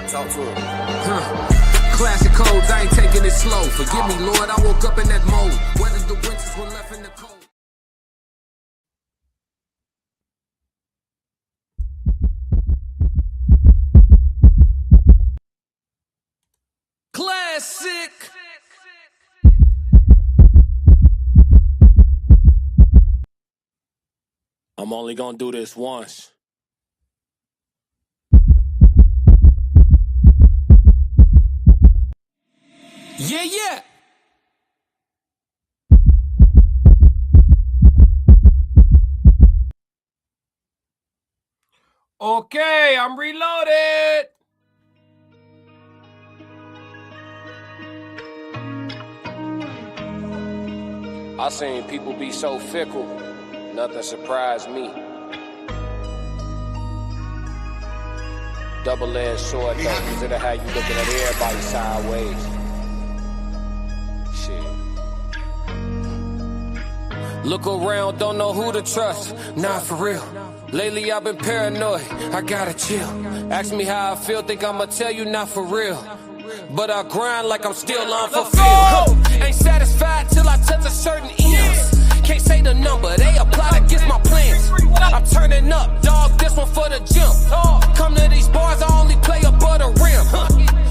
Talk to him. Classic codes, I ain't taking it slow. Forgive me, Lord, I woke up in that mode. Whether the winters were left in the cold. Classic. I'm only gonna do this once. Yeah. Okay, I'm reloaded. I seen people be so fickle, nothing surprised me. Double-edged sword though, consider how you looking at everybody sideways. Shit. Look around, don't know who to trust, not for real. Lately I've been paranoid, I gotta chill. Ask me how I feel, think I'ma tell you not for real. But I grind like I'm still unfulfilled. Ain't satisfied till I touch a certain end. Can't say the number, they apply against my plans. I'm turning up, dog, this one for the gym. Come to these bars, I only play above the rim.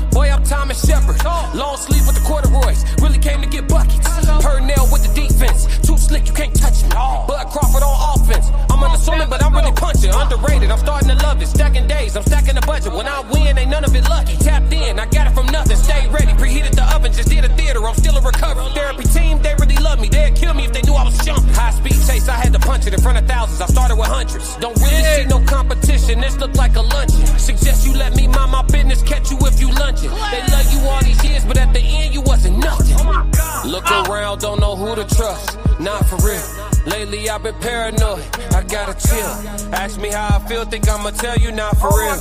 Boy, I'm Thomas Shepard, long sleeve with the corduroys. Really came to get buckets. Purnell with the defense, too slick, you can't touch me. Bud Crawford on offense. I'm unassuming, but I'm really punching. Underrated, I'm starting to love it. Stacking days, I'm stacking the budget. When I win, ain't none of it lucky. Tapped in, I got it from nothing. Stay ready, preheated the oven, just did a theater. I'm still a recovery. Therapy team, they really love me. They'd kill me if they knew I was jumping. High speed chase, I had to punch it in front of thousands. I started with hundreds. Don't really see no competition, this look like a luncheon. Suggest you let me mind my business, catch you if you lunching. They love you all these years, but at the end you wasn't nothing. Look around, don't know who to trust, not for real. Lately I've been paranoid, I gotta chill. Ask me how I feel, think I'ma tell you not for real.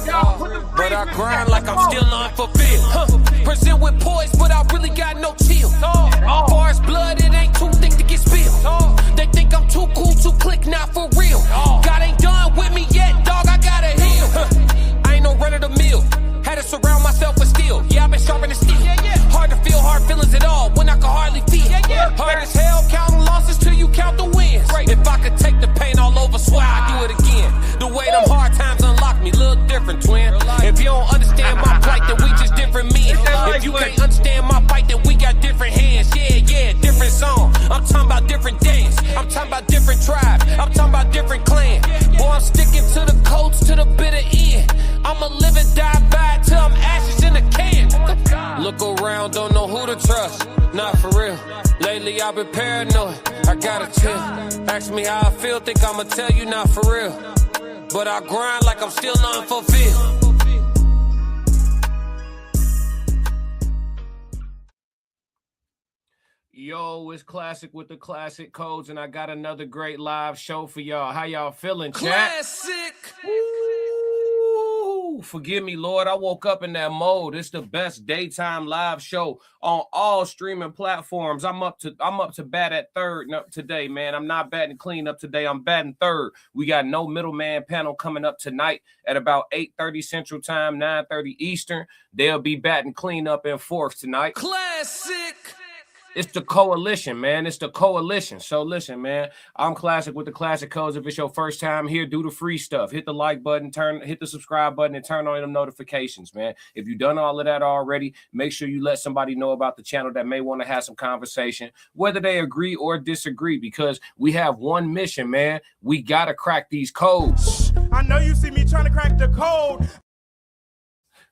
But I grind like I'm still unfulfilled. Present with poise, but I really got no chill. Far as blood, it ain't too thick to get spilled. They think I'm too cool to click, not for real. God ain't done with me yet, dog, I gotta heal. I ain't no run of the mill. Had to surround myself with steel. Yeah, I've been sharpening steel. Hard to feel hard feelings at all when I can hardly feel. Hard as hell counting losses till you count the wins. If I could take the pain all over, swear I'd do it again. The way them hard times unlock me, look different, twin. If you don't understand my plight, then we just different men. If you can't understand my fight, then we got different hands. Yeah, different song. I'm talking about different dance. I'm talking about different tribe. I'm talking about different clan. Boy, I'm sticking to the coats to the bitter end. I'ma live and die by it till I'm ashes in a can. Look around, don't know who to trust, not for real. Lately I've been paranoid, I gotta chill. Ask me how I feel, think I'ma tell you not for real. But I grind like I'm still unfulfilled. Yo, it's Classic with the Classic Codes, and I got another great live show for y'all. How y'all feeling, chat? Classic! Woo! Forgive me, Lord. I woke up in that mode. It's the best daytime live show on all streaming platforms. I'm up to bat at third today, man. I'm not batting clean up today. I'm batting third. We got no middleman panel coming up tonight at about 8:30 Central Time, 9:30 Eastern. They'll be batting clean up in fourth tonight. Classic! It's the coalition, man. It's the coalition. So listen, man, I'm Classic with the Classic Codes. If it's your first time here, do the free stuff. Hit the like button, hit the subscribe button, and turn on them notifications, man. If you've done all of that already, make sure you let somebody know about the channel that may want to have some conversation, whether they agree or disagree, because we have one mission, man. We got to crack these codes. I know you see me trying to crack the code.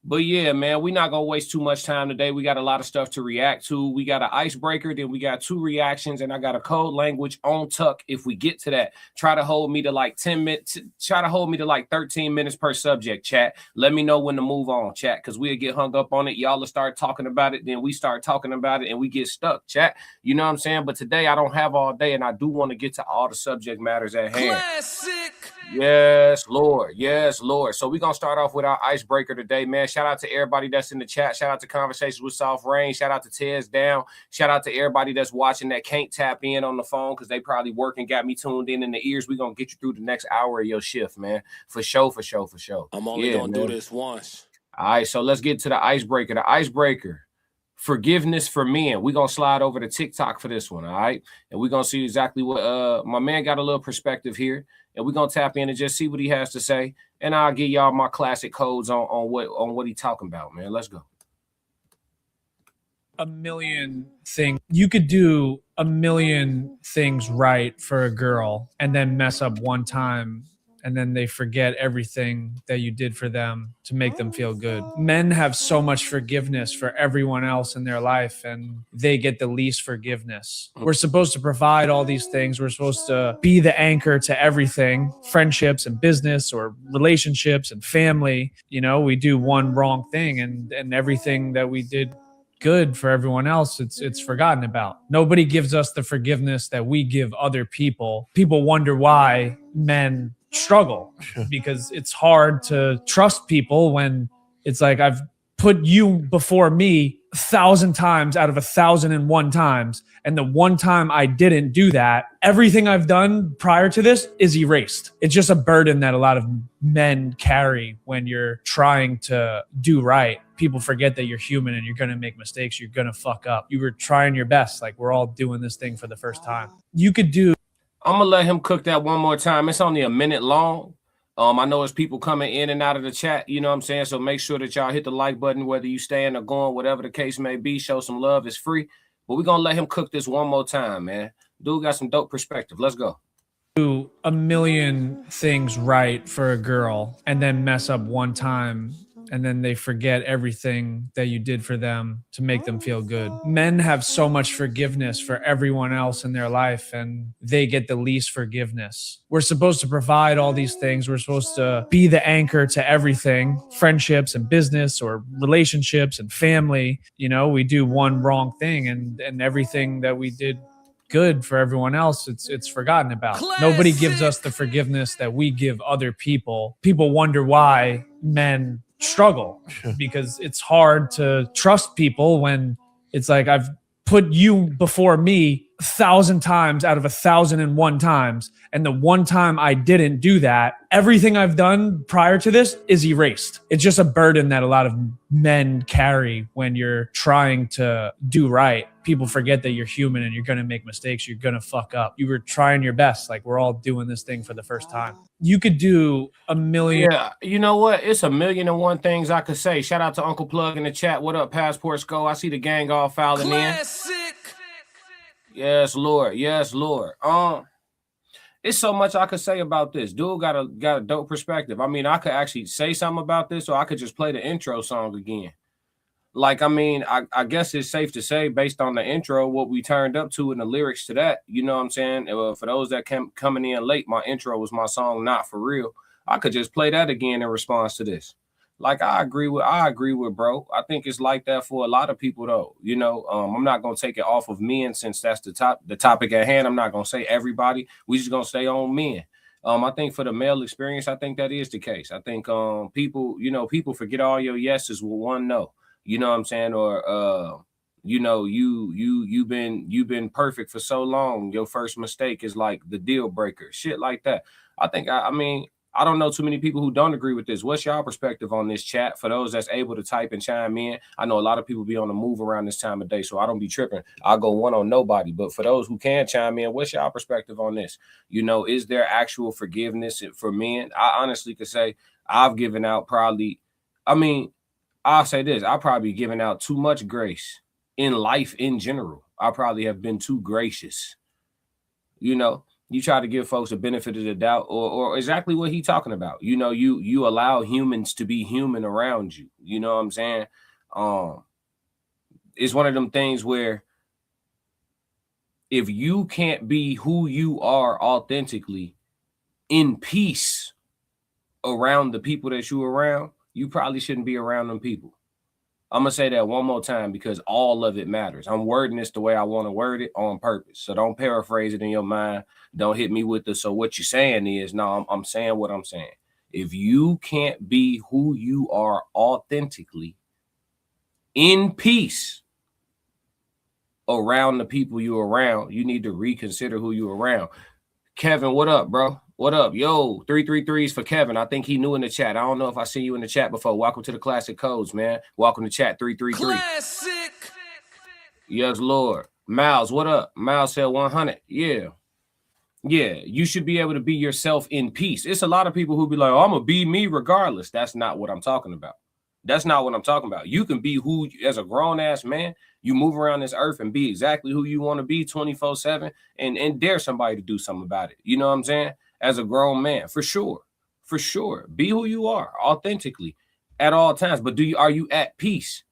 But yeah, man, we're not going to waste too much time today. We got a lot of stuff to react to. We got an icebreaker, then we got 2 reactions, and I got a code language on tuck if we get to that. Try to hold me to like 10 minutes. Try to hold me to like 13 minutes per subject, chat. Let me know when to move on, chat, because we'll get hung up on it. Y'all will start talking about it, then we start talking about it, and we get stuck, chat. You know what I'm saying? But today I don't have all day, and I do want to get to all the subject matters at hand. Classic! Yes, Lord. Yes, Lord. So we're going to start off with our icebreaker today, man. Shout out to everybody that's in the chat. Shout out to Conversations with Soft Rain. Shout out to Tez Down. Shout out to everybody that's watching that can't tap in on the phone because they probably working, got me tuned in the ears. We're going to get you through the next hour of your shift, man. For sure. I'm only going to do this once. All right, so let's get to the icebreaker. The icebreaker, forgiveness for men. We're gonna slide over to TikTok for this one, all right? And we're gonna see exactly what my man got a little perspective here, and we're gonna tap in and just see what he has to say. And I'll give y'all my classic codes on what he talking about, man. Let's go. A million things. You could do a million things right for a girl and then mess up one time, and then they forget everything that you did for them to make them feel good. Men have so much forgiveness for everyone else in their life, and they get the least forgiveness. We're supposed to provide all these things. We're supposed to be the anchor to everything, friendships and business or relationships and family. You know, we do one wrong thing and everything that we did good for everyone else, it's forgotten about. Nobody gives us the forgiveness that we give other people. People wonder why men struggle because it's hard to trust people when it's like, I've put you before me 1,000 times out of 1,001 times, and the one time I didn't do that, everything I've done prior to this is erased. It's just a burden that a lot of men carry when you're trying to do right. People forget that you're human and you're going to make mistakes. You're going to fuck up. You were trying your best. Like, we're all doing this thing for the first time. You could do. I'm gonna let him cook that one more time. It's only a minute long. I know it's people coming in and out of the chat, you know what I'm saying? So make sure that y'all hit the like button, whether you staying or going, whatever the case may be. Show some love. It's free. But we're gonna let him cook this one more time, man. Dude got some dope perspective. Let's go. Do a million things right for a girl and then mess up one time, and then they forget everything that you did for them to make them feel good. Men have so much forgiveness for everyone else in their life, and they get the least forgiveness. We're supposed to provide all these things. We're supposed to be the anchor to everything, friendships and business or relationships and family. You know, we do one wrong thing and everything that we did good for everyone else, it's forgotten about. Nobody gives us the forgiveness that we give other people. People wonder why men struggle because it's hard to trust people when it's like, I've put you before me 1,000 times out of 1,001 times, and the one time I didn't do that, everything I've done prior to this is erased. It's just a burden that a lot of men carry when you're trying to do right. People forget that you're human and you're going to make mistakes. You're going to fuck up. You were trying your best. Like, we're all doing this thing for the first time. You could do a million. Yeah, you know what? It's a million and one things I could say. Shout out to Uncle Plug in the chat. What up, Passports Go? I see the gang all filing in. Yes, Lord. Yes, Lord. It's so much I could say about this. Dude got a dope perspective. I mean, I could actually say something about this, or I could just play the intro song again. Like, I mean, I guess it's safe to say, based on the intro, what we turned up to and the lyrics to that, you know what I'm saying? For those that coming in late, my intro was my song Not For Real. I could just play that again in response to this. Like, I agree with bro. I think it's like that for a lot of people though. You know, I'm not gonna take it off of men since that's the topic at hand. I'm not gonna say everybody. We just gonna stay on men. I think for the male experience, I think that is the case. I think people forget all your yeses with one no. You know what I'm saying? Or you've been perfect for so long. Your first mistake is like the deal breaker. Shit like that. I mean, I don't know too many people who don't agree with this. What's your perspective on this, chat? For those that's able to type and chime in, I know a lot of people be on the move around this time of day, so I don't be tripping. I'll go one on nobody. But for those who can chime in, what's your perspective on this? You know, is there actual forgiveness for men? I honestly could say I've given out I'll say this. I've probably given out too much grace in life in general. I probably have been too gracious. You know, you try to give folks a benefit of the doubt, or exactly what he's talking about. You know, you allow humans to be human around you. You know what I'm saying? It's one of them things where if you can't be who you are authentically in peace around the people that you're around, you probably shouldn't be around them people. I'm going to say that one more time because all of it matters. I'm wording this the way I want to word it on purpose. So don't paraphrase it in your mind. Don't hit me with the, so what you're saying is, no, I'm saying what I'm saying. If you can't be who you are authentically in peace around the people you're around, you need to reconsider who you're around. Kevin, what up, bro? What up? Yo, 333s for Kevin. I think he knew in the chat. I don't know if I see you in the chat before. Welcome to the Classic Codes, man. Welcome to chat 333. Classic. Yes, Lord. Miles, what up? Miles said 100. Yeah. Yeah, you should be able to be yourself in peace. It's a lot of people who be like, oh, I'm going to be me regardless. That's not what I'm talking about. That's not what I'm talking about. You can be who, as a grown-ass man, you move around this earth and be exactly who you want to be 24/7 and dare somebody to do something about it. You know what I'm saying? As a grown man, for sure. For sure. Be who you are authentically at all times. But are you at peace?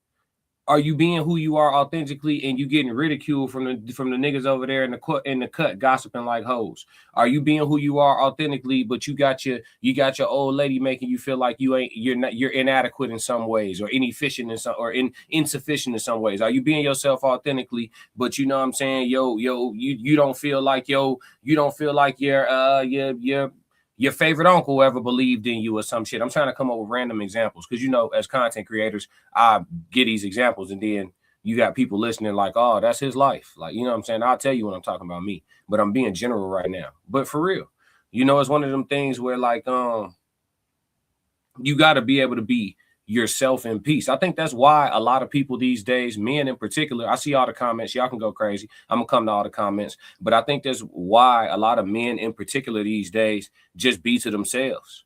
Are you being who you are authentically and you getting ridiculed from the niggas over there in the cut gossiping like hoes? Are you being who you are authentically, but you got your old lady making you feel like you're inadequate in some ways, or inefficient in some, or insufficient in some ways? Are you being yourself authentically, but you know what I'm saying, you don't feel like your favorite uncle ever believed in you or some shit? I'm trying to come up with random examples because, as content creators, I get these examples and then you got people listening like, oh, that's his life. Like, you know what I'm saying? I'll tell you when I'm talking about me, but I'm being general right now. But for real, it's one of them things where like, you got to be able to be yourself in peace. I think that's why a lot of people these days, men in particular, I see all the comments, y'all can go crazy, I'm gonna come to all the comments, but I think that's why a lot of men in particular these days just be to themselves,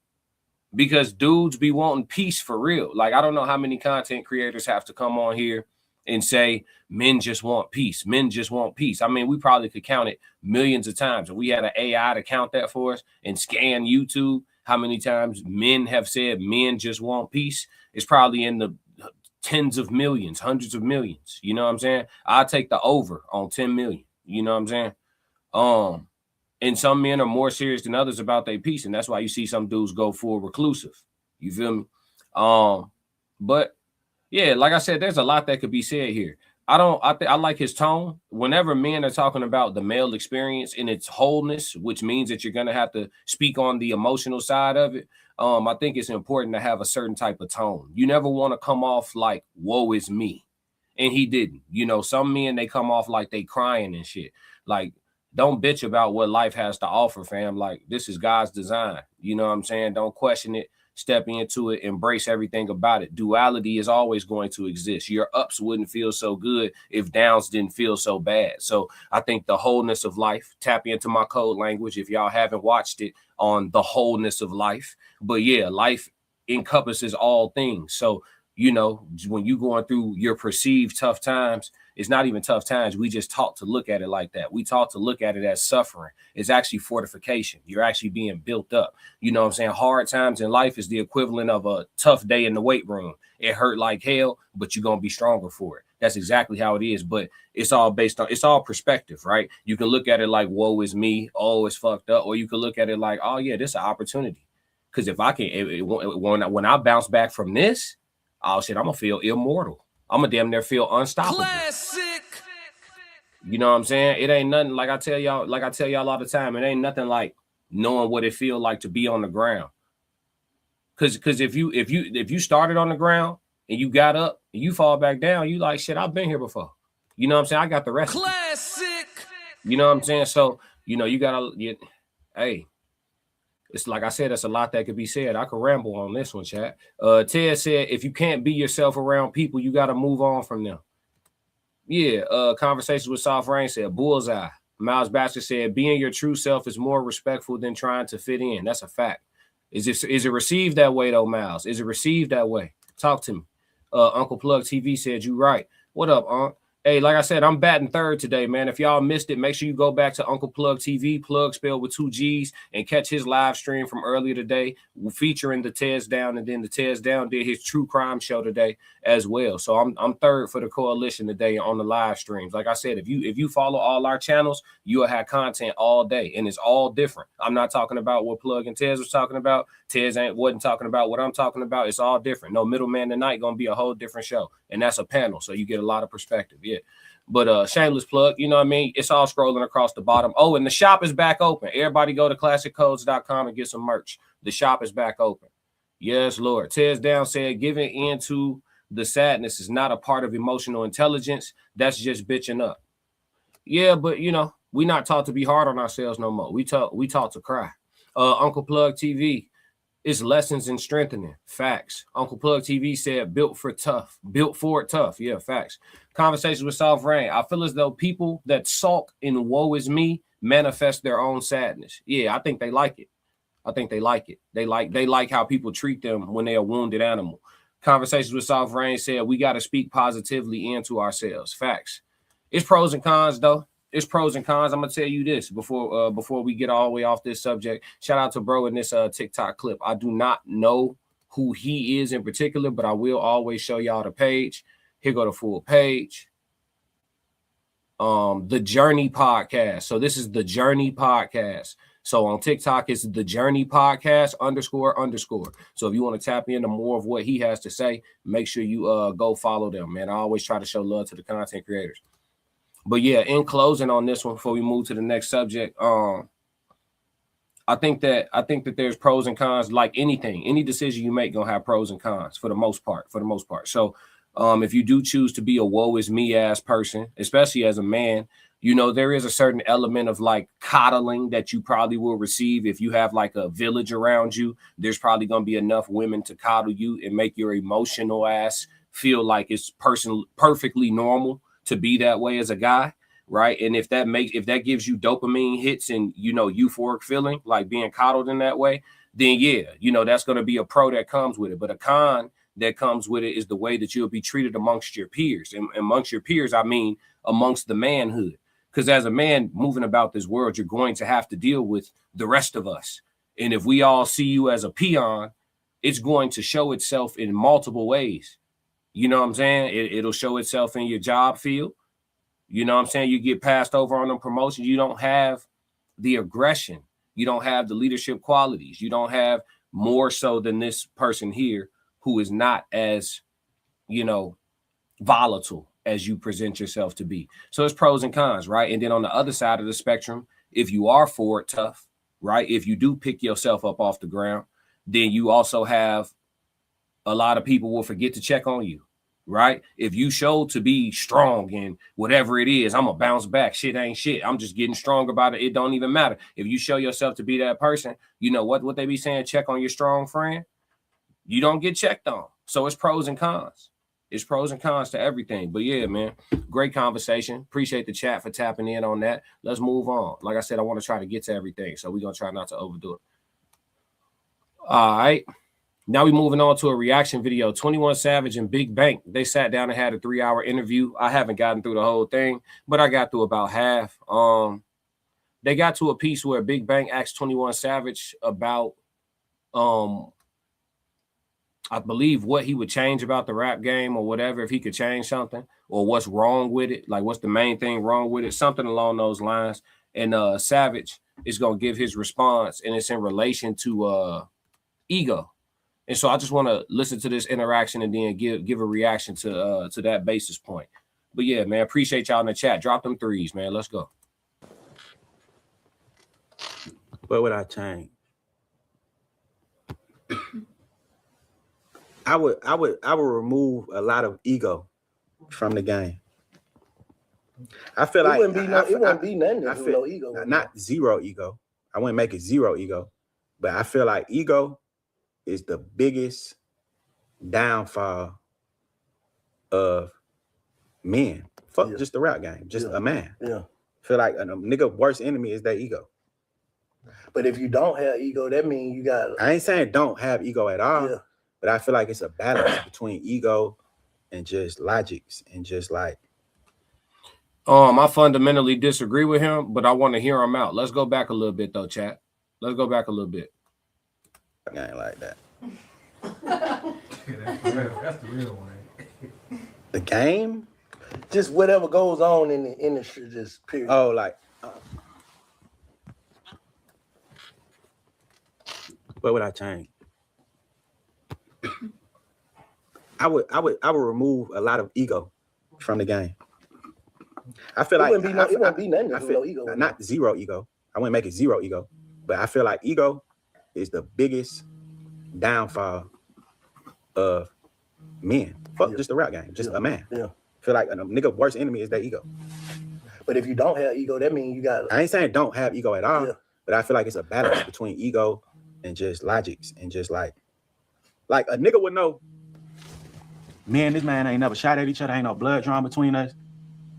because dudes be wanting peace for real. Like, I don't know how many content creators have to come on here and say men just want peace, men just want peace. I mean, we probably could count it millions of times if we had an AI to count that for us and scan YouTube. How many times men have said men just want peace? It's probably in the tens of millions, hundreds of millions. You know what I'm saying? I'll take the over on 10 million. You know what I'm saying? And some men are more serious than others about their peace, and that's why you see some dudes go full reclusive. You feel me? But yeah, like I said, there's a lot that could be said here. I like his tone. Whenever men are talking about the male experience in its wholeness, which means that you're going to have to speak on the emotional side of it, I think it's important to have a certain type of tone. You never want to come off like, woe is me. And he didn't. Some men, they come off like they crying and shit. Like, don't bitch about what life has to offer, fam. Like, this is God's design. You know what I'm saying? Don't question it. Step into it, embrace everything about it. Duality is always going to exist. Your ups wouldn't feel so good if downs didn't feel so bad. So I think the wholeness of life, tap into my code language if y'all haven't watched it on the wholeness of life. But yeah, life encompasses all things. So, when you're going through your perceived tough times, it's not even tough times. We just taught to look at it like that. We taught to look at it as suffering. It's actually fortification. You're actually being built up. You know what I'm saying? Hard times in life is the equivalent of a tough day in the weight room. It hurt like hell, but you're going to be stronger for it. That's exactly how it is. But it's all perspective, right? You can look at it like, woe is me. Oh, it's fucked up. Or you can look at it like, oh yeah, this is an opportunity. Because if I can, when I bounce back from this, oh shit, I'm going to feel immortal. I'm gonna damn near feel unstoppable. Classic. You know what I'm saying? It ain't nothing, like I tell y'all all the time, it ain't nothing like knowing what it feel like to be on the ground. Cause if you started on the ground and you got up and you fall back down, you like, shit, I've been here before. You know what I'm saying? I got the recipe. Classic. You know what I'm saying? So, you gotta hey. It's like I said, that's a lot that could be said. I could ramble on this one, chat. Ted said, if you can't be yourself around people, you got to move on from them. Yeah. Conversations with Soft Rain said, bullseye. Miles Baxter said, being your true self is more respectful than trying to fit in. That's a fact. Is it received that way, though, Miles? Is it received that way? Talk to me. Uncle Plug TV said, you right. What up, Unc? Hey, like I said, I'm batting third today, man. If y'all missed it, make sure you go back to Uncle Plug TV, Plug spelled with 2 G's, and catch his live stream from earlier today, featuring the Tez Down, and then the Tez Down did his true crime show today as well. So I'm third for the coalition today on the live streams. Like I said, if you follow all our channels, you'll have content all day, and it's all different. I'm not talking about what Plug and Tez was talking about. Tez wasn't talking about what I'm talking about. It's all different. No middleman tonight, gonna be a whole different show, and that's a panel, so you get a lot of perspective. Yeah. But shameless plug, you know what I mean? It's all scrolling across the bottom. Oh, and the shop is back open. Everybody go to classiccodes.com and get some merch. The shop is back open. Yes, Lord. Tez Down said, giving into the sadness is not a part of emotional intelligence. That's just bitching up. Yeah, but we're not taught to be hard on ourselves no more. We taught to cry. Uncle Plug TV. It's lessons in strengthening. Facts. Uncle Plug TV said built for it tough. Yeah, facts. Conversations with Soft Rain. I feel as though people that sulk in woe is me manifest their own sadness. Yeah, I think they like it. They like how people treat them when they're a wounded animal. Conversations with Soft Rain said we got to speak positively into ourselves. Facts. It's pros and cons though. It's pros and cons. I'm gonna tell you this before we get all the way off this subject. Shout out to bro in this TikTok clip. I do not know who he is in particular, but I will always show y'all the page. Here go the full page. The Journey Podcast. So this is the Journey Podcast. So on TikTok, it's the Journey Podcast __. So if you want to tap into more of what he has to say, make sure you go follow them, man. I always try to show love to the content creators. But yeah, in closing on this one, before we move to the next subject, I think that there's pros and cons. Like anything, any decision you make gonna have pros and cons for the most part. So if you do choose to be a woe is me ass person, especially as a man, you know, there is a certain element of like coddling that you probably will receive. If you have like a village around you, there's probably gonna be enough women to coddle you and make your emotional ass feel like it's perfectly normal to be that way as a guy, right? And if that gives you dopamine hits and, you know, euphoric feeling like being coddled in that way, then yeah, you know, that's going to be a pro that comes with it. But a con that comes with it is the way that you'll be treated amongst your peers. And amongst your peers, I mean amongst the manhood. Because as a man moving about this world, you're going to have to deal with the rest of us. And if we all see you as a peon, it's going to show itself in multiple ways. You know what I'm saying? It'll show itself in your job field. You know what I'm saying? You get passed over on them promotions. You don't have the aggression. You don't have the leadership qualities. You don't have more so than this person here who is not as, you know, volatile as you present yourself to be. So it's pros and cons, right? And then on the other side of the spectrum, if you are for it tough, right? If you do pick yourself up off the ground, then you also have a lot of people will forget to check on you, right? If you show to be strong and whatever it is, I'm gonna bounce back. Shit ain't shit. I'm just getting strong about it. It don't even matter. If you show yourself to be that person, you know what they be saying? Check on your strong friend. You don't get checked on. So it's pros and cons. It's pros and cons to everything. But yeah, man, great conversation. Appreciate the chat for tapping in on that. Let's move on. Like I said, I want to try to get to everything. So we're gonna try not to overdo it. All right. Now we're moving on to a reaction video. 21 Savage and Big Bank. They sat down and had a 3-hour interview. I haven't gotten through the whole thing, but I got through about half. They got to a piece where Big Bank asked 21 Savage about, I believe, what he would change about the rap game or whatever, if he could change something, or what's wrong with it. Like, what's the main thing wrong with it? Something along those lines. And Savage is going to give his response, and it's in relation to ego. And so I just want to listen to this interaction and then give a reaction to that basis point. But yeah, man, appreciate y'all in the chat. Drop them threes, man. Let's go. What would I change? I would remove a lot of ego from the game. I feel like it wouldn't be nothing. I feel no ego. Not zero ego. I wouldn't make it zero ego, but I feel like ego is the biggest downfall of men. Fuck just the rap game, just a man. Yeah. Feel like a nigga worst enemy is their ego. But if you don't have ego, that means you got. I ain't saying don't have ego at all, but I feel like it's a balance between ego and just logics and just like. I fundamentally disagree with him, but I want to hear him out. Let's go back a little bit though, chat. Let's go back a little bit. I ain't like that. That's the real one. The game? Just whatever goes on in the industry, just period. Oh, like what would I change? I would remove a lot of ego from the game. I feel like it wouldn't be nothing. I feel no ego. Not zero ego. I wouldn't make it zero ego, but I feel like ego is the biggest downfall of men. Fuck just the rap game, just a man. Yeah. Feel like a nigga worst enemy is their ego. But if you don't have ego, that means you got. I ain't saying don't have ego at all, But I feel like it's a balance between ego and just logics and just like a nigga would know, man, this man ain't never shot at each other, ain't no blood drawn between us.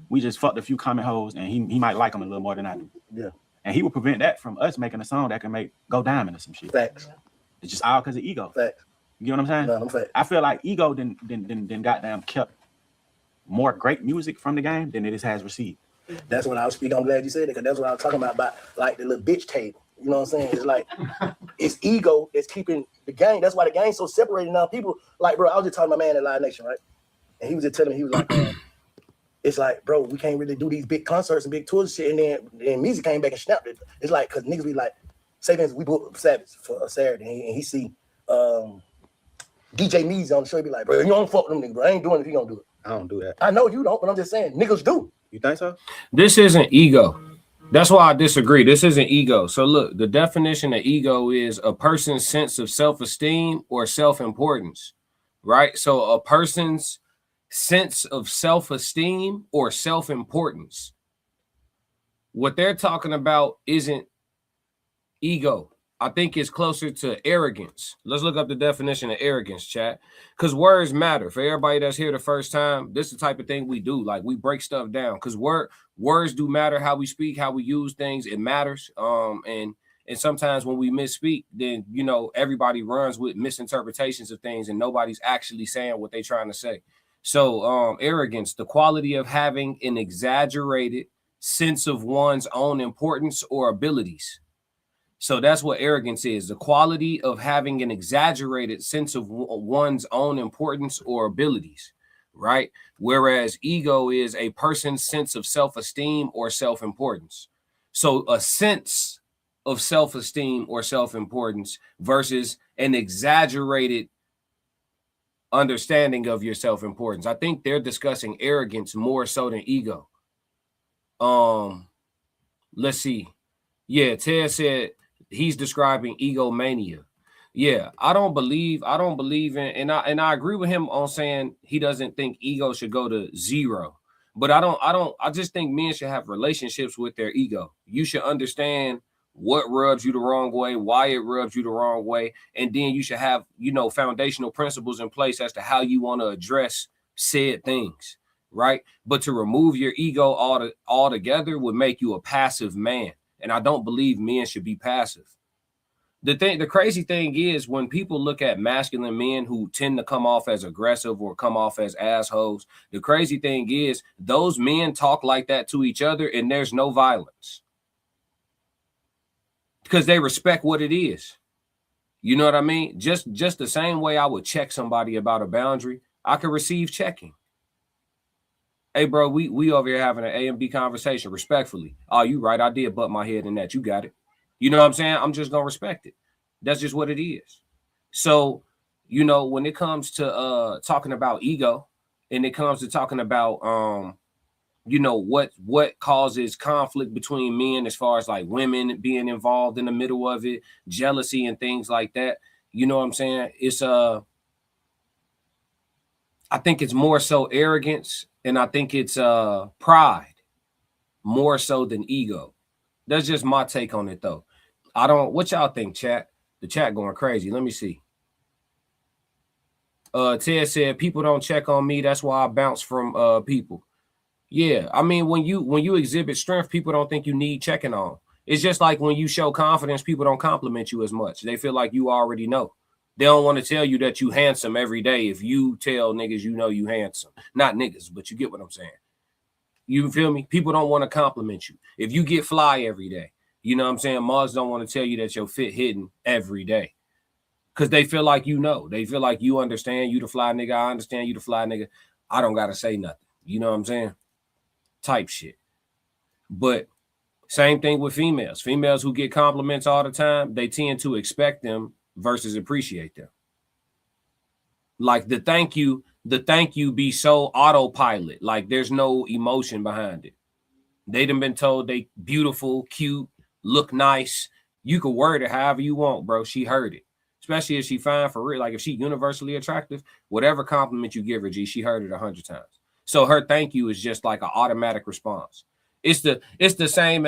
We just fucked a few comment hoes and he might like them a little more than I do. Yeah. And he would prevent that from us making a song that can make go diamond or some shit. Facts. It's just all because of ego. Facts. You know what I'm saying? No, I'm facts. I feel like ego then goddamn kept more great music from the game than it has received. That's what I was speaking. I'm glad you said it, because that's what I was talking about like the little bitch table. You know what I'm saying? It's like it's ego that's keeping the game. That's why the game's so separated now. People like, bro, I was just talking to my man at Live Nation, right? And he was just telling me, he was like, it's like, bro, we can't really do these big concerts and big tours and shit. And then music came back and snapped it. It's like, because niggas be like, say for instance, we booked Savage for a Saturday, and he see DJ Meezy on the show, he be like, bro, you don't fuck with them niggas, bro. I ain't doing it if you don't do it. I don't do that. I know you don't, but I'm just saying, niggas do. You think so? This isn't ego. That's why I disagree. This isn't ego. So look, the definition of ego is a person's sense of self-esteem or self-importance, right? So a person's sense of self-esteem or self-importance. What they're talking about isn't ego. I think it's closer to arrogance. Let's look up the definition of arrogance, chat, because words matter. For everybody that's here the first time, this is the type of thing we do. Like, we break stuff down because words do matter. How we speak, how we use things, it matters. And sometimes when we misspeak, then, you know, everybody runs with misinterpretations of things and nobody's actually saying what they're trying to say. So arrogance, the quality of having an exaggerated sense of one's own importance or abilities. So that's what arrogance is, the quality of having an exaggerated sense of one's own importance or abilities, right? Whereas ego is a person's sense of self-esteem or self-importance. So a sense of self-esteem or self-importance versus an exaggerated understanding of your self-importance. I think they're discussing arrogance more so than ego. Let's see. Yeah, Ted said he's describing egomania. Yeah, I don't believe in, and I agree with him on saying he doesn't think ego should go to zero. But I just think men should have relationships with their ego. You should understand what rubs you the wrong way, why it rubs you the wrong way, and then you should have, you know, foundational principles in place as to how you want to address said things, right? But to remove your ego altogether would make you a passive man. And I don't believe men should be passive. The crazy thing is, when people look at masculine men who tend to come off as aggressive or come off as assholes, the crazy thing is those men talk like that to each other and there's no violence. Because they respect what it is. You know what I mean? Just the same way I would check somebody about a boundary, I could receive checking. Hey, bro, we over here having an A and B conversation respectfully. Oh, you right. I did butt my head in that. You got it. You know what I'm saying? I'm just going to respect it. That's just what it is. So, you know, when it comes to talking about ego and it comes to talking about, you know, what causes conflict between men as far as like women being involved in the middle of it, jealousy and things like that. You know what I'm saying? It's I think it's more so arrogance. And I think it's pride more so than ego. That's just my take on it, though. What y'all think, chat? The chat going crazy. Let me see. Ted said, people don't check on me. That's why I bounce from people. Yeah, I mean, when you exhibit strength, people don't think you need checking on. It's just like when you show confidence, people don't compliment you as much. They feel like you already know. They don't want to tell you that you handsome every day if you tell niggas you know you handsome. Not niggas, but you get what I'm saying. You feel me? People don't want to compliment you. If you get fly every day, you know what I'm saying? Mods don't want to tell you that your fit hidden every day. Because they feel like you know. They feel like you understand. You the fly nigga. I understand you the fly nigga. I don't got to say nothing. You know what I'm saying? Type shit. But same thing with females. Females who get compliments all the time, they tend to expect them versus appreciate them. Like the thank you be so autopilot, like there's no emotion behind it. They done been told they beautiful, cute, look nice. You can word it however you want, bro. She heard it. Especially if she fine for real. Like if she universally attractive, whatever compliment you give her, G, she heard it 100 times. So her thank you is just like an automatic response. It's the same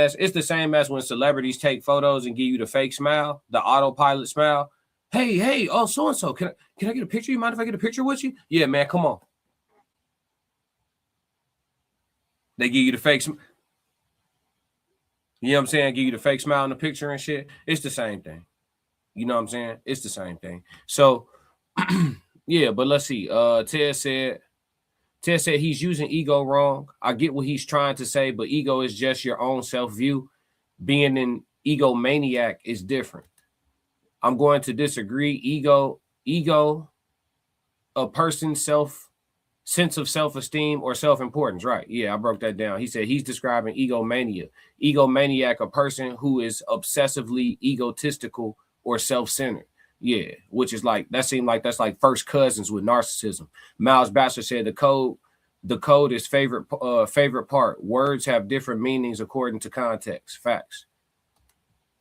as when celebrities take photos and give you the fake smile, the autopilot smile. Hey, oh, so-and-so, can I get a picture? You mind if I get a picture with you? Yeah, man, come on. They give you the fake smile. You know what I'm saying? Give you the fake smile in the picture and shit. It's the same thing. You know what I'm saying? It's the same thing. So, yeah, but let's see. Ted said he's using ego wrong. I get what he's trying to say, but ego is just your own self-view. Being an egomaniac is different. I'm going to disagree. Ego, a person's sense of self-esteem or self-importance, right? Yeah, I broke that down. He said he's describing egomania. Egomaniac, a person who is obsessively egotistical or self-centered. Yeah, which is like, that seemed like that's like first cousins with narcissism. Miles Batchelor said the code is favorite part. Words have different meanings according to context. Facts.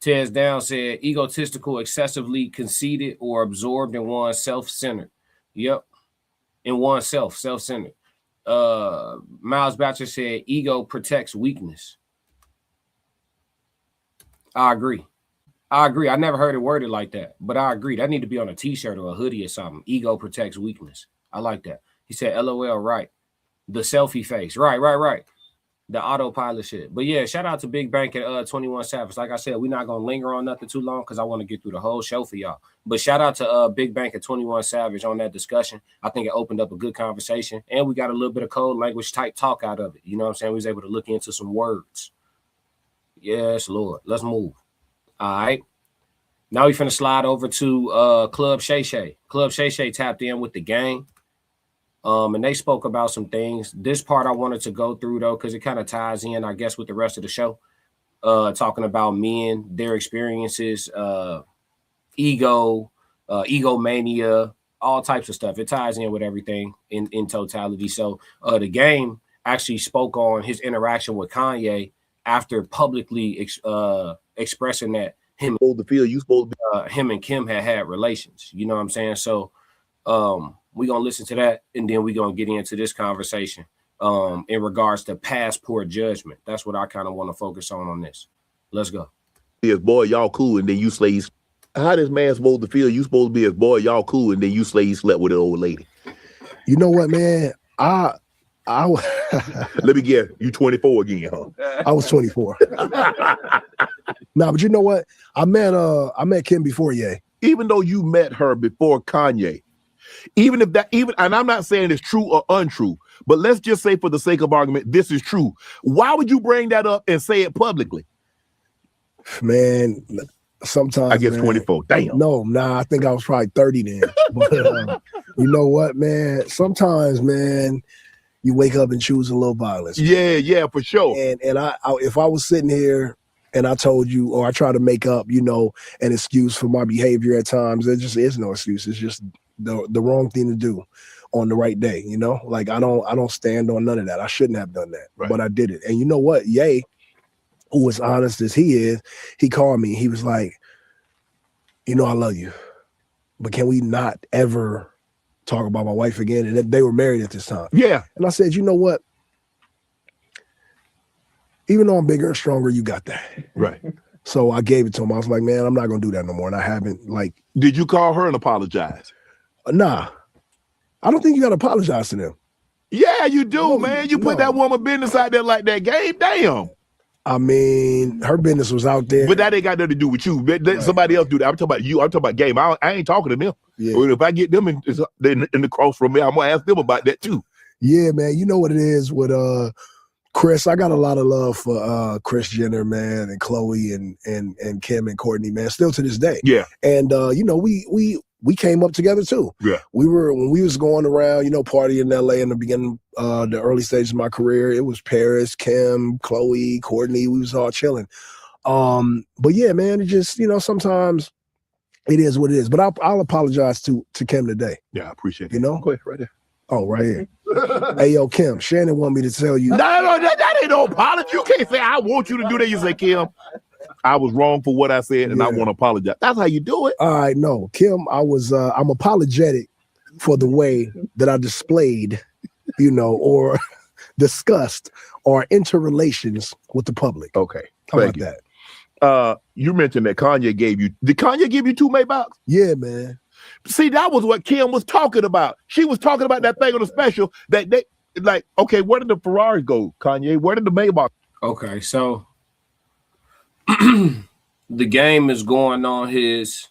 Tez Down said egotistical, excessively conceited, or absorbed in one's self-centered. Yep. In oneself, self-centered. Miles Batchelor said ego protects weakness. I agree. I never heard it worded like that, but I agree. That need to be on a t-shirt or a hoodie or something. Ego protects weakness. I like that. He said, LOL, right. The selfie face. Right. The autopilot shit. But yeah, shout out to Big Bank and 21 Savage. Like I said, we're not going to linger on nothing too long because I want to get through the whole show for y'all. But shout out to Big Bank and 21 Savage on that discussion. I think it opened up a good conversation. And we got a little bit of code language type talk out of it. You know what I'm saying? We was able to look into some words. Yes, Lord. Let's move. All right. Now we finna slide over to Club Shay. Club Shay tapped in with the gang. And they spoke about some things. This part I wanted to go through though, because it kind of ties in, I guess, with the rest of the show. Talking about men, their experiences, ego, egomania, all types of stuff. It ties in with everything in totality. So the game actually spoke on his interaction with Kanye after publicly expressing that him and Kim had relations. You know what I'm saying? So we're going to listen to that, and then we're going to get into this conversation in regards to passport judgment. That's what I kind of want to focus on this. Let's go. His boy, y'all cool, and then you say, how this man supposed to feel? You supposed to be his boy, y'all cool, and then you say he slept with an old lady. You know what, man? Let me guess, you 24 again, huh? I was 24. Nah, but you know what? I met Kim before Ye. Even though you met her before Kanye, and I'm not saying it's true or untrue, but let's just say for the sake of argument, this is true. Why would you bring that up and say it publicly? Man, sometimes I guess 24. Damn. No, I think I was probably 30 then. But you know what, man? Sometimes, man, you wake up and choose a little violence. Yeah, for sure. And I if I was sitting here and I told you, or I try to make up, an excuse for my behavior at times, there just is no excuse. It's just the wrong thing to do on the right day, Like I don't stand on none of that. I shouldn't have done that, right. But I did it. And you know what? Ye, who as honest as he is, he called me. He was like, I love you, but can we not ever talk about my wife again? And they were married at this time. Yeah. And I said, you know what? Even though I'm bigger and stronger, you got that. Right. So I gave it to him. I was like, man, I'm not going to do that no more. And I haven't, Did you call her and apologize? Nah. I don't think you got to apologize to them. Yeah, you do, man. You put that woman business out there like that. Game, damn. I mean, her business was out there. But that ain't got nothing to do with you. Let somebody else do that. I'm talking about you. I'm talking about game. I ain't talking to them. Yeah. Or if I get them in the cross from me, I'm going to ask them about that too. Yeah, man. You know what it is with Chris. I got a lot of love for Kris Jenner, man, and Khloe and Kim and Courtney, man, still to this day. Yeah. And, we came up together too. Yeah. When we was going around, partying in LA in the beginning, the early stages of my career, it was Paris, Kim, Khloe, Courtney. We was all chilling. But yeah, man, it just, sometimes it is what it is. But I'll apologize to Kim today. Yeah, I appreciate it. Go ahead, right there. Oh, right here. Hey, yo, Kim, Shannon want me to tell you. No, that ain't no apology. You can't say, I want you to do that. You say, Kim, I was wrong for what I said, and I want to apologize. That's how you do it. All right, no, Kim, I'm apologetic for the way that I displayed, or discussed or interrelations with the public. Okay. How about that? You mentioned that Kanye gave you. Did Kanye give you 2 Maybachs? Yeah, man. See, that was what Kim was talking about. She was talking about that thing on the special that they like. Okay, where did the Ferraris go, Kanye? Where did the Maybach? Okay, so the game is going on his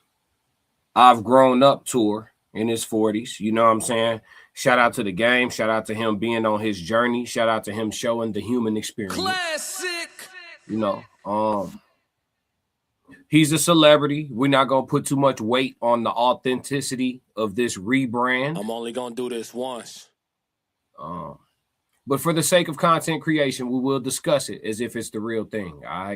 I've Grown Up tour in his 40s. You know what I'm saying? Shout out to the game. Shout out to him being on his journey. Shout out to him showing the human experience. Classic. You know, he's a celebrity. We're not going to put too much weight on the authenticity of this rebrand. I'm only going to do this once. But for the sake of content creation, we will discuss it as if it's the real thing. All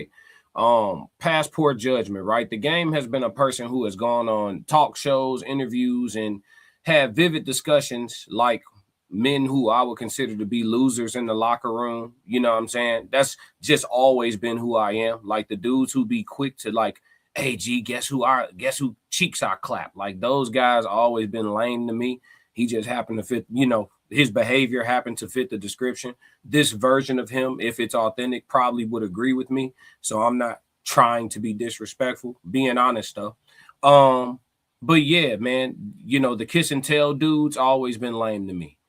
right. Passport judgment, right? The game has been a person who has gone on talk shows, interviews, and had vivid discussions like men who I would consider to be losers in the locker room. You know what I'm saying? That's just always been who I am. Like the dudes who be quick to like, hey, G, guess who cheeks I clap? Like those guys always been lame to me. He just happened to fit, you know, his behavior happened to fit the description. This version of him, if it's authentic, probably would agree with me. So I'm not trying to be disrespectful, being honest though. But yeah, man, you know, the kiss and tell dudes always been lame to me.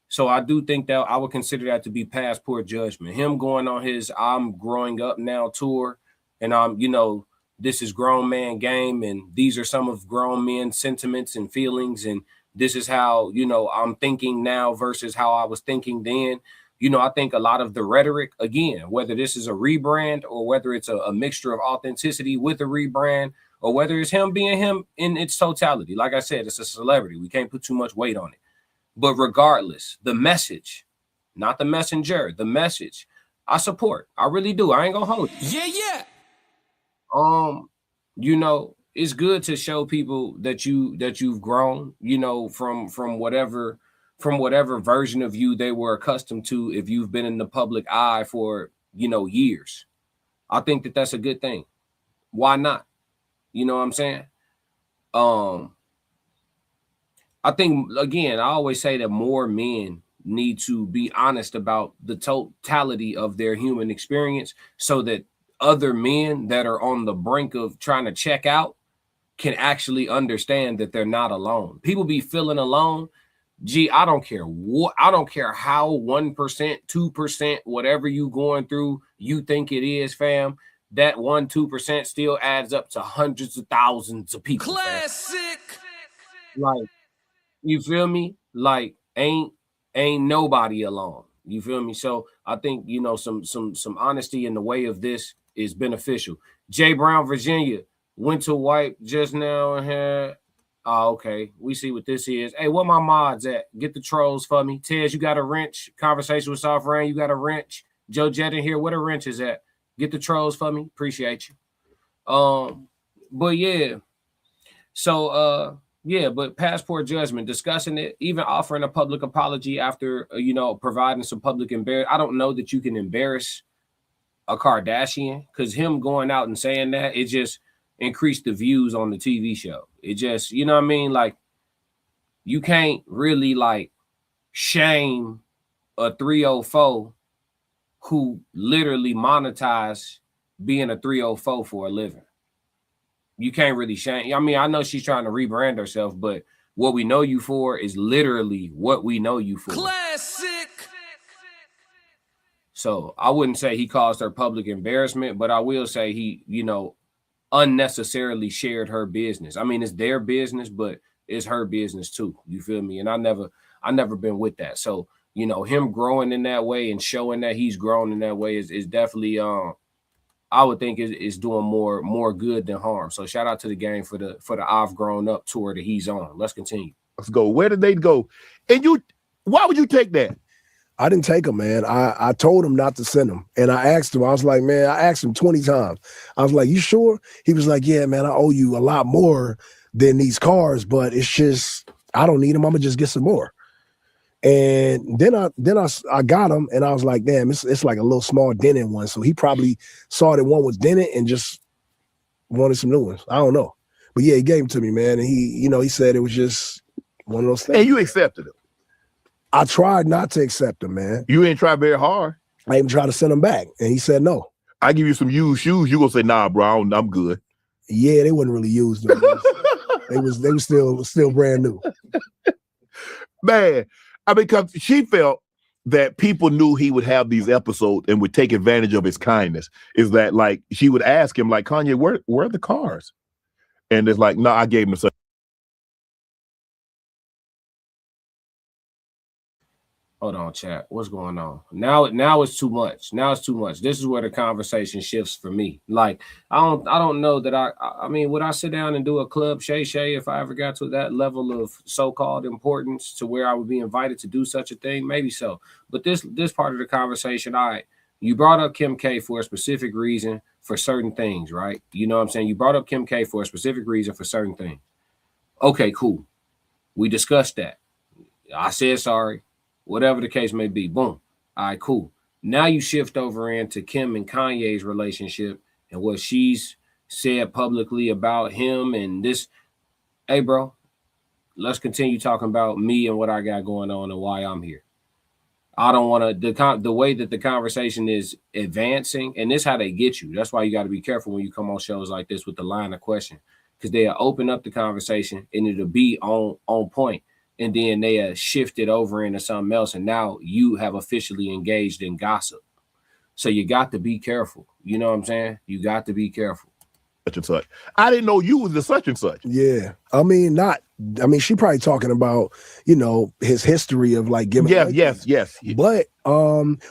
So I do think that I would consider that to be passport judgment. Him going on his I'm Growing Up Now tour, and you know, this is grown man game, and these are some of grown men's sentiments and feelings, and this is how, you know, I'm thinking now versus how I was thinking then. You know, I think a lot of the rhetoric, again, whether this is a rebrand or whether it's a mixture of authenticity with a rebrand, or whether it's him being him in its totality. Like I said, it's a celebrity. We can't put too much weight on it. But regardless, the message, not the messenger, the message, I support. I really do. I ain't gonna hold it. Yeah. You know, it's good to show people that you've grown, you know, from whatever version of you they were accustomed to if you've been in the public eye for, you know, years. I think that that's a good thing. Why not? You know what I'm saying? I think, again, I always say that more men need to be honest about the totality of their human experience so that other men that are on the brink of trying to check out can actually understand that they're not alone. People be feeling alone. Gee, I don't care what, I don't care how 1%, 2%, whatever you going through, you think it is, fam. That 1-2% still adds up to hundreds of thousands of people. Classic. Fam. Like, you feel me? Like, ain't nobody alone. You feel me? So I think, you know, some honesty in the way of this is beneficial. Jay Brown, Virginia, went to wipe just now and had. Oh, okay. We see what this is. Hey, where my mods at? Get the trolls for me. Tez, you got a wrench? Conversation with Soft Rain, you got a wrench? Joe Jett in here, where the wrench is at? Get the trolls for me. Appreciate you. But yeah. So yeah, but passport judgment, discussing it, even offering a public apology after, you know, providing some public embarrassment. I don't know that you can embarrass a Kardashian, because him going out and saying that, it just increased the views on the TV show. It just, you know what I mean? Like, you can't really like shame a 304 who literally monetized being a 304 for a living. You can't really shame. I mean, I know she's trying to rebrand herself, but what we know you for is literally what we know you for. Classic. So I wouldn't say he caused her public embarrassment, but I will say he, you know, unnecessarily shared her business. I mean, it's their business, but it's her business too. You feel me? And I never been with that. So, you know, him growing in that way and showing that he's grown in that way is definitely I would think is doing more good than harm. So shout out to the game for the I've Grown Up tour that he's on. Let's continue. Let's go. Where did they go? And why would you take that? I didn't take him, man. I told him not to send him. And I asked him, I was like, man, I asked him 20 times. I was like, you sure? He was like, yeah, man, I owe you a lot more than these cars, but it's just, I don't need them. I'm gonna just get some more. And then I got him, and I was like, damn, it's like a little small dent in one. So he probably saw that one was dented and just wanted some new ones. I don't know. But yeah, he gave them to me, man. And he said it was just one of those things. And you accepted it. I tried not to accept them, man. You ain't tried very hard. I even tried to send them back, and he said no. I give you some used shoes, you gonna say, nah, bro, I'm good. Yeah, they wasn't really used. They was still brand new. Man, I mean, because she felt that people knew he would have these episodes and would take advantage of his kindness. Is that like she would ask him, like, Kanye, where are the cars? And it's like, no, I gave him such. Hold on, chat. What's going on? Now it's too much. Now it's too much. This is where the conversation shifts for me. Like, I don't know that I mean, would I sit down and do a club Shay if I ever got to that level of so-called importance to where I would be invited to do such a thing? Maybe so. But this part of the conversation, all right, you brought up Kim K for a specific reason for certain things, right? You know what I'm saying? You brought up Kim K for a specific reason for certain things. Okay, cool. We discussed that. I said sorry. Whatever the case may be, boom. All right, cool. Now you shift over into Kim and Kanye's relationship and what she's said publicly about him and this. Hey, bro, let's continue talking about me and what I got going on and why I'm here. I don't want to, the way that the conversation is advancing, and this is how they get you. That's why you got to be careful when you come on shows like this with the line of question, because they'll open up the conversation and it'll be on point. And then they shift it over into something else. And now you have officially engaged in gossip. So you got to be careful. You know what I'm saying? You got to be careful. Such and such. I didn't know you was the such and such. Yeah. I mean, she probably talking about, his history of like giving. Yes. But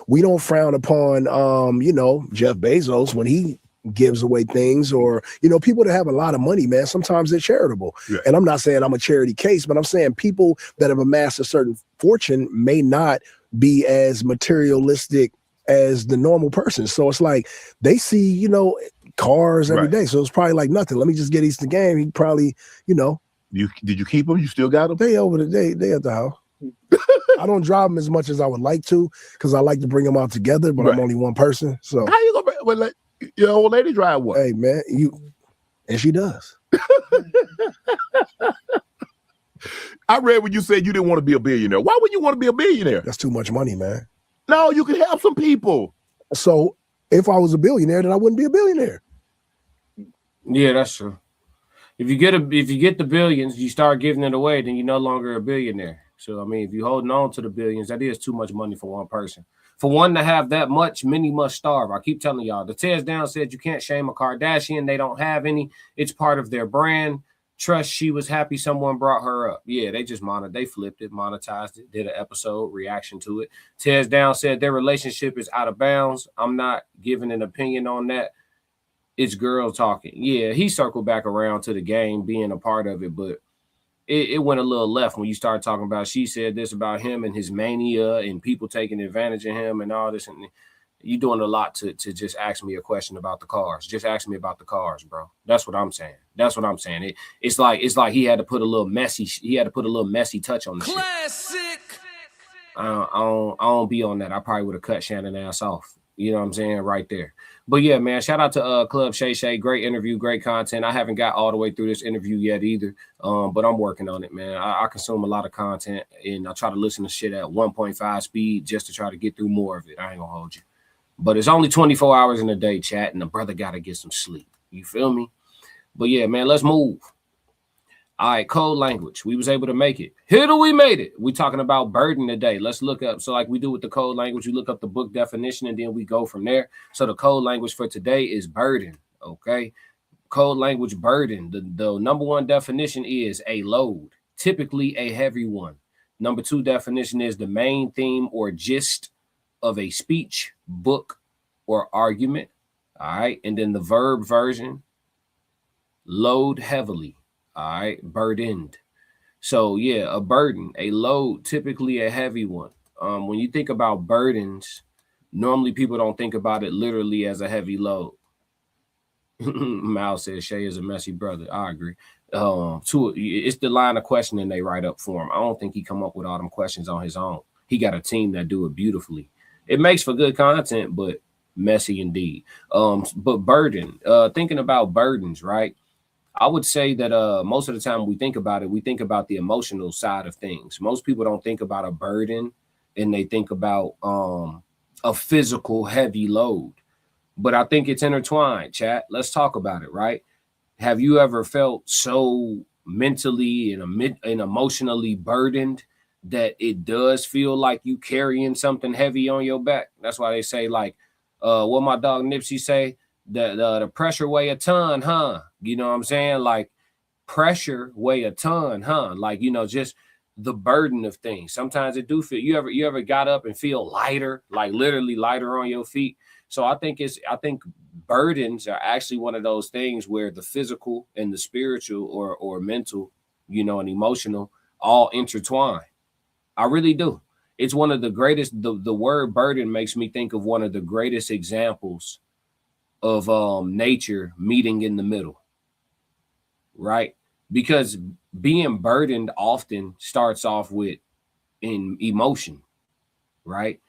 we don't frown upon, Jeff Bezos when he gives away things, or people that have a lot of money, man, sometimes they're charitable. Yeah. And I'm not saying I'm a charity case, but I'm saying people that have amassed a certain fortune may not be as materialistic as the normal person. So it's like they see cars every day, so it's probably like nothing. Let me just get Easter game. He probably did you keep them? You still got them? They over the day at the house. I don't drive them as much as I would like to, because I like to bring them out together, but I'm only one person. So how you gonna your old lady drive what? Hey man, and she does. I read when you said you didn't want to be a billionaire. Why would you want to be a billionaire? That's too much money, man. No, you can help some people. So if I was a billionaire, then I wouldn't be a billionaire. Yeah, that's true. If you get the billions, you start giving it away, then you're no longer a billionaire. So I mean, if you're holding on to the billions, that is too much money for one person. For one to have that much, many must starve. I keep telling y'all. The Tears Down said you can't shame a Kardashian. They don't have any. It's part of their brand. Trust, she was happy someone brought her up. Yeah, they just they flipped it, monetized it, did an episode reaction to it. Tears Down said their relationship is out of bounds. I'm not giving an opinion on that. It's girl talking. Yeah, he circled back around to the game, being a part of it, but it went a little left when you start talking about, she said this about him and his mania and people taking advantage of him and all this. And you're doing a lot to just ask me a question about the cars. Just ask me about the cars, bro. That's what I'm saying. It's like he had to put a little messy touch on the Classic. shit. I don't be on that. I probably would have cut Shannon ass off. You know what I'm saying? Right there. But yeah, man, shout out to Club Shay. Great interview, great content. I haven't got all the way through this interview yet either, but I'm working on it, man. I consume a lot of content, and I try to listen to shit at 1.5 speed just to try to get through more of it. I ain't gonna hold you. But it's only 24 hours in a day, chat, and the brother got to get some sleep. You feel me? But yeah, man, let's move. All right, code language. We was able to make it. We made it. We talking about burden today. Let's look up. So like we do with the code language, we look up the book definition and then we go from there. So the code language for today is burden. Okay. Code language burden. The number one definition is a load, typically a heavy one. Number two definition is the main theme or gist of a speech, book, or argument. All right. And then the verb version, load heavily. All right, burdened. So yeah, a burden, a load, typically a heavy one. When you think about burdens, normally people don't think about it literally as a heavy load. Mal says Shay is a messy brother. I agree. It's the line of questioning they write up for him. I don't think he come up with all them questions on his own. He got a team that do it beautifully. It makes for good content, but messy indeed. But burden, thinking about burdens, right? I would say that most of the time we think about it, we think about the emotional side of things. Most people don't think about a burden, and they think about a physical heavy load. But I think it's intertwined, chat. Let's talk about it, right? Have you ever felt so mentally and emotionally burdened that it does feel like you carrying something heavy on your back? That's why they say, like, what my dog Nipsey say, that the pressure weigh a ton, huh? You know what I'm saying? Like, pressure weigh a ton, huh? Like, you know, just the burden of things. Sometimes it do feel, you ever got up and feel lighter, like literally lighter on your feet? So I think burdens are actually one of those things where the physical and the spiritual or mental, you know, and emotional all intertwine. I really do. It's one of the greatest, the word burden makes me think of one of the greatest examples of nature meeting in the middle, right? Because being burdened often starts off with in emotion, right?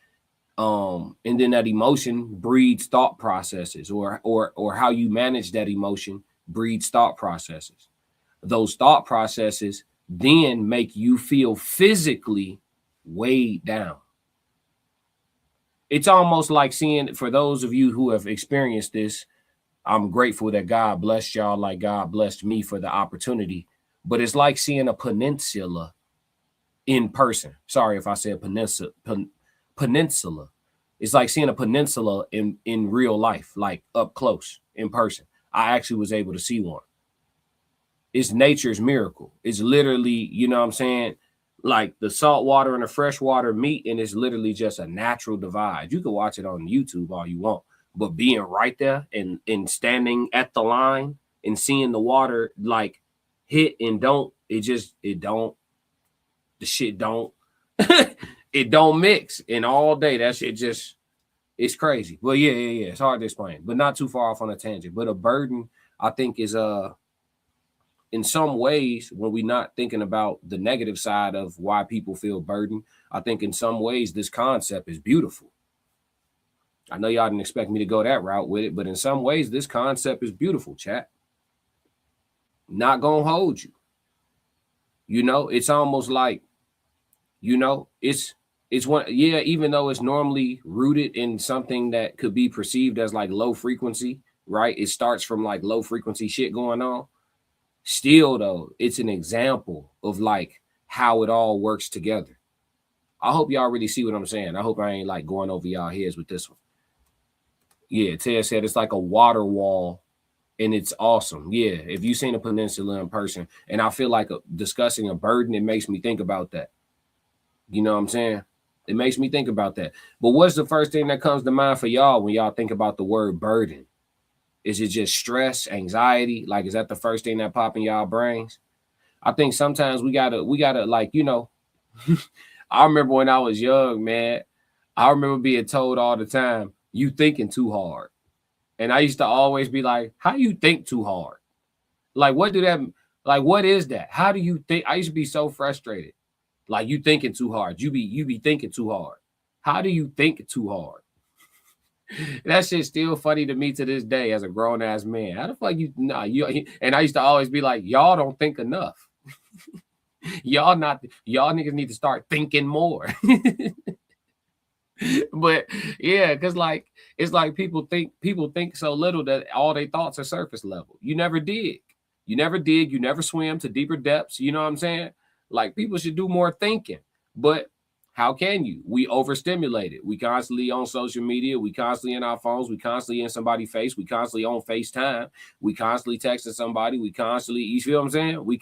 And then that emotion breeds thought processes, or how you manage that emotion breeds thought processes. Those thought processes then make you feel physically weighed down. It's almost like seeing, for those of you who have experienced this, I'm grateful that God blessed y'all like God blessed me for the opportunity, but it's like seeing a peninsula in person. Sorry if I said peninsula. It's like seeing a peninsula in real life, like up close in person. I actually was able to see one. It's nature's miracle. It's literally, you know what I'm saying? Like the salt water and the fresh water meet, and it's literally just a natural divide. You can watch it on YouTube all you want, but being right there and standing at the line and seeing the water like hit and don't, the shit don't, it don't mix. And all day, that shit just, it's crazy. Well, yeah. It's hard to explain, but not too far off on a tangent. But a burden, I think, is in some ways, when we're not thinking about the negative side of why people feel burdened, I think in some ways this concept is beautiful. I know y'all didn't expect me to go that route with it, but in some ways this concept is beautiful, chat. Not gonna hold you. You know, it's almost like, you know, it's one, yeah, even though it's normally rooted in something that could be perceived as like low frequency, right? It starts from like low frequency shit going on. Still, though, it's an example of like how it all works together. I hope y'all really see what I'm saying. I hope I ain't like going over y'all heads with this one. Yeah, Ted said it's like a water wall, and it's awesome. Yeah, if you've seen a peninsula in person, and I feel like discussing a burden, it makes me think about that. You know what I'm saying? It makes me think about that. But what's the first thing that comes to mind for y'all when y'all think about the word burden? Is it just stress, anxiety? Like, is that the first thing that pop in y'all brains? I think sometimes we gotta like, you know, I remember when I was young, man, I remember being told all the time, you thinking too hard. And I used to always be like, how do you think too hard? Like, what is that? How do you think? I used to be so frustrated. Like, you thinking too hard. You be thinking too hard. How do you think too hard? That shit's still funny to me to this day as a grown ass man. How the fuck you and I used to always be like, y'all don't think enough. y'all niggas need to start thinking more. But yeah, because like it's like people think so little that all their thoughts are surface level. You never dig, you never swim to deeper depths. You know what I'm saying? Like, people should do more thinking, but how can you? We overstimulated. We constantly on social media. We constantly in our phones. We constantly in somebody's face. We constantly on FaceTime. We constantly texting somebody. We constantly, you feel what I'm saying? We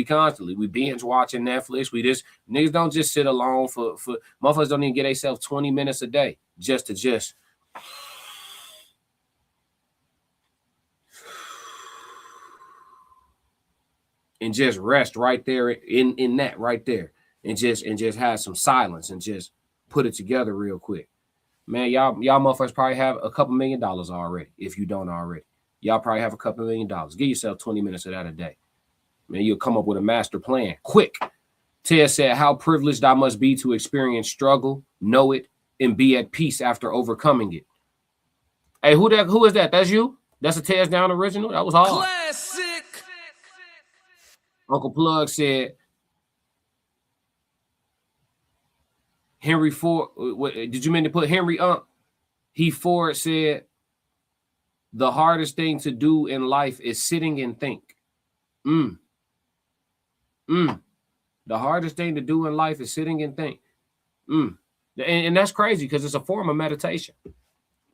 constantly binge watching Netflix. Niggas don't just sit alone for motherfuckers don't even get themselves 20 minutes a day just and just rest right there in that right there. And just have some silence and just put it together real quick. Man, y'all motherfuckers probably have a couple $1 million already. If you don't already, y'all probably have a couple $1 million. Give yourself 20 minutes of that a day. Man, you'll come up with a master plan quick. Ted said, how privileged I must be to experience struggle, know it, and be at peace after overcoming it. Hey, who is that? That's you? That's a Ted's Down original? That was hard. Classic. Uncle Plug said, Henry Ford, did you mean to put Henry up? Ford said, the hardest thing to do in life is sitting and think. The hardest thing to do in life is sitting and think. And that's crazy because it's a form of meditation.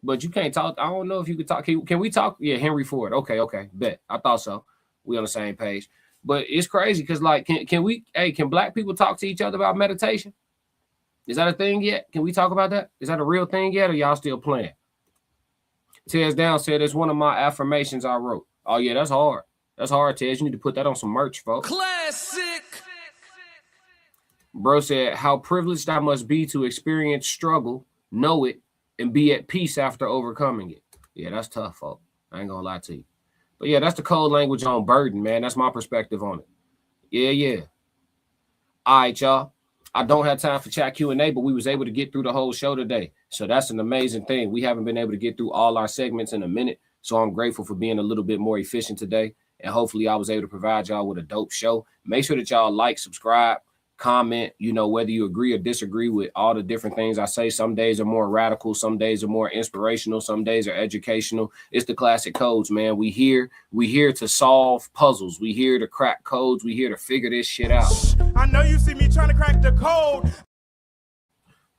But you can't talk. I don't know if you could talk. Can we talk? Yeah, Henry Ford. Okay, bet. I thought so. We on the same page. But it's crazy because, like, can black people talk to each other about meditation? Is that a thing yet? Can we talk about that? Is that a real thing yet, or y'all still playing? Tez Down said it's one of my affirmations I wrote. Oh, yeah, that's hard. That's hard, Tez. You need to put that on some merch, folks. Classic. Bro said, how privileged I must be to experience struggle, know it, and be at peace after overcoming it. Yeah, that's tough, folks. I ain't gonna lie to you. But yeah, that's the code language on burden, man. That's my perspective on it. Yeah. All right, y'all. I don't have time for chat Q&A, but we was able to get through the whole show today. So that's an amazing thing. We haven't been able to get through all our segments in a minute. So I'm grateful for being a little bit more efficient today. And hopefully I was able to provide y'all with a dope show. Make sure that y'all like, subscribe, comment, whether you agree or disagree with all the different things I say. Some days are more radical. Some days are more inspirational. Some days are educational. It's the classic codes, man. We here to solve puzzles. We here to crack codes. We here to figure this shit out. I know you see me trying to crack the code.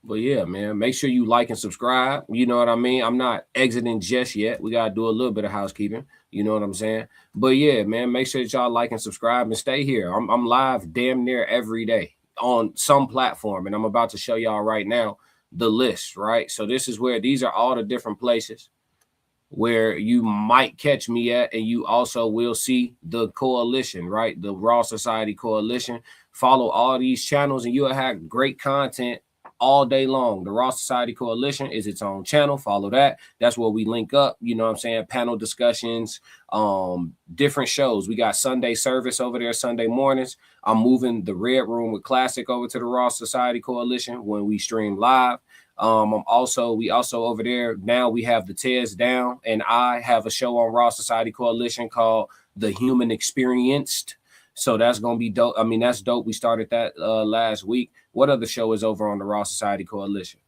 But yeah, man, make sure you like and subscribe. You know what I mean? I'm not exiting just yet. We got to do a little bit of housekeeping. You know what I'm saying? But yeah, man, make sure that y'all like and subscribe and stay here. I'm live damn near every day on some platform. And I'm about to show y'all right now the list, right? So this is where these are all the different places where you might catch me at. And you also will see the coalition, right? The Raw Society Coalition. Follow all these channels and you'll have great content all day long. The Raw Society Coalition is its own channel. Follow that. That's where we link up. You know what I'm saying? Panel discussions, different shows. We got Sunday service over there Sunday mornings. I'm moving the Red Room with Classic over to the Raw Society Coalition when we stream live. We also over there now we have the Tez Down, and I have a show on Raw Society Coalition called The Human Experienced. So that's going to be dope. I mean, that's dope. We started that last week. What other show is over on the Raw Society Coalition?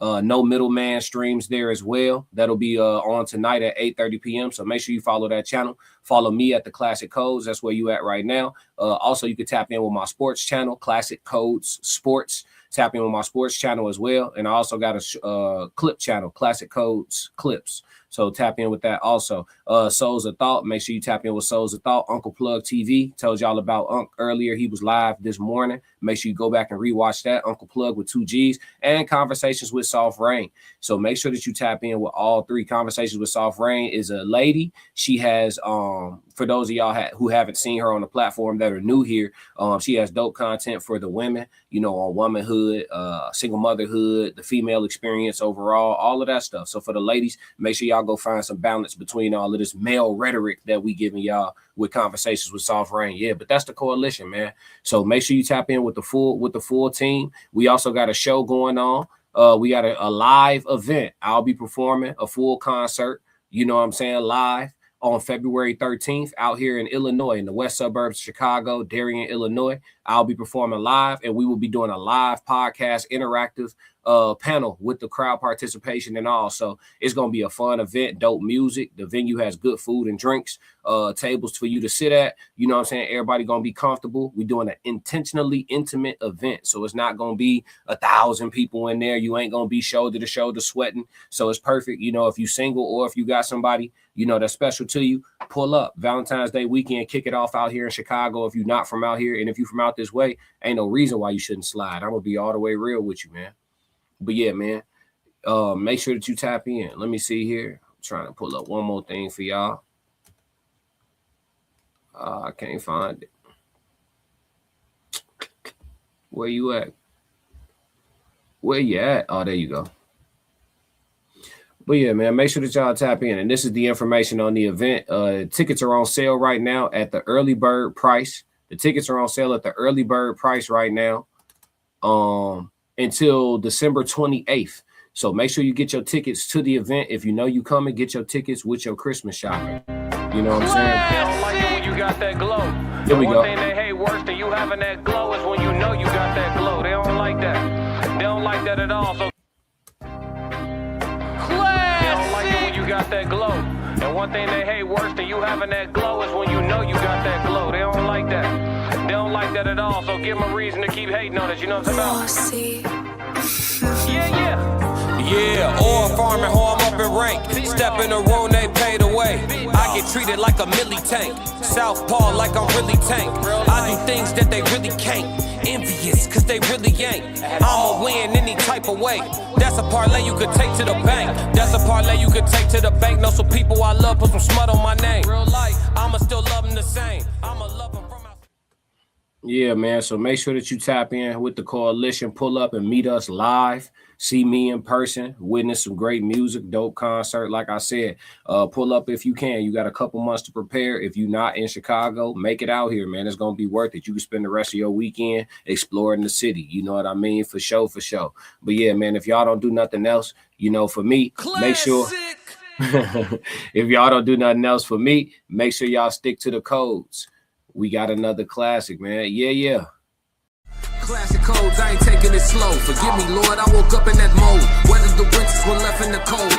No Middleman streams there as well. That'll be on tonight at 8:30 p.m. So make sure you follow that channel. Follow me at the Classic Codes. That's where you at right now. Also, you can tap in with my sports channel, Classic Codes Sports. Tap in with my sports channel as well. And I also got a clip channel, Classic Codes Clips. So tap in with that also. Souls of Thought. Make sure you tap in with Souls of Thought. Uncle Plug TV. Told y'all about Unc earlier. He was live this morning. Make sure you go back and rewatch that. Uncle Plug with 2 G's. And Conversations with Soft Rain. So make sure that you tap in with all three. Conversations with Soft Rain is a lady. She has, for those of y'all who haven't seen her on the platform that are new here, she has dope content for the women, on womanhood, single motherhood, the female experience overall, all of that stuff. So for the ladies, make sure y'all go find some balance between all of this male rhetoric that we giving y'all with Conversations with Soft Rain. Yeah, but that's the coalition, man. So make sure you tap in with the full team. We also got a show going on. We got a live event. I'll be performing a full concert, live on February 13th out here in Illinois, in the west suburbs of Chicago, Darien, Illinois. I'll be performing live, and we will be doing a live podcast interactive panel with the crowd participation and all. So it's going to be a fun event, dope music. The venue has good food and drinks, tables for you to sit at. You know what I'm saying? Everybody going to be comfortable. We're doing an intentionally intimate event. So it's not going to be 1,000 people in there. You ain't going to be shoulder to shoulder sweating. So it's perfect. If you single or if you got somebody, that's special to you, pull up. Valentine's Day weekend, kick it off out here in Chicago. If you're not from out here, and if you're from out this way, ain't no reason why you shouldn't slide. I'm going to be all the way real with you, man. But yeah, man, make sure that you tap in. Let me see here. I'm trying to pull up one more thing for y'all. I can't find it. Where you at? Where you at? Oh, there you go. But yeah, man, make sure that y'all tap in. And this is the information on the event. Tickets are on sale right now at the early bird price. The tickets are on sale at the early bird price right now. Until December 28th. So make sure you get your tickets to the event. If you know you coming, get your tickets with your Christmas shopping. You know what I'm saying? They don't like it when you got that glow. There we go. One thing they hate worse than you having that glow is when you know you got that glow. They don't like that. They don't like that at all. So they don't like it when you got that glow. And one thing they hate worse than you having that glow is when you know you got that glow. They don't like that. They don't like that at all. So give them a reason to keep hating on us. You know what I'm talking about? Yeah. Yeah, oil farming, how I'm up in rank. Step in the room, they paid away. I get treated like a milli tank. Southpaw like I'm really tank. I do things that they really can't. Envious, cause they really ain't. I'ma win any type of way. That's a parlay you could take to the bank. That's a parlay you could take to the bank. Know some people I love, put some smut on my name. Real life, I'ma still love them the same. I'ma love them from outside. Yeah, man. So make sure that you tap in with the coalition, pull up and meet us live. See me in person, witness some great music, dope concert. Like I said, pull up if you can. You got a couple months to prepare. If you're not in Chicago, make it out here, man. It's going to be worth it. You can spend the rest of your weekend exploring the city. You know what I mean? For sure. But yeah, man, if y'all don't do nothing else, you know, for me, make sure. If y'all don't do nothing else for me, make sure y'all stick to the codes. We got another classic, man. Yeah. Classic codes, I ain't taking it slow. Forgive me, Lord, I woke up in that mode. Weathered the winters when left in the cold.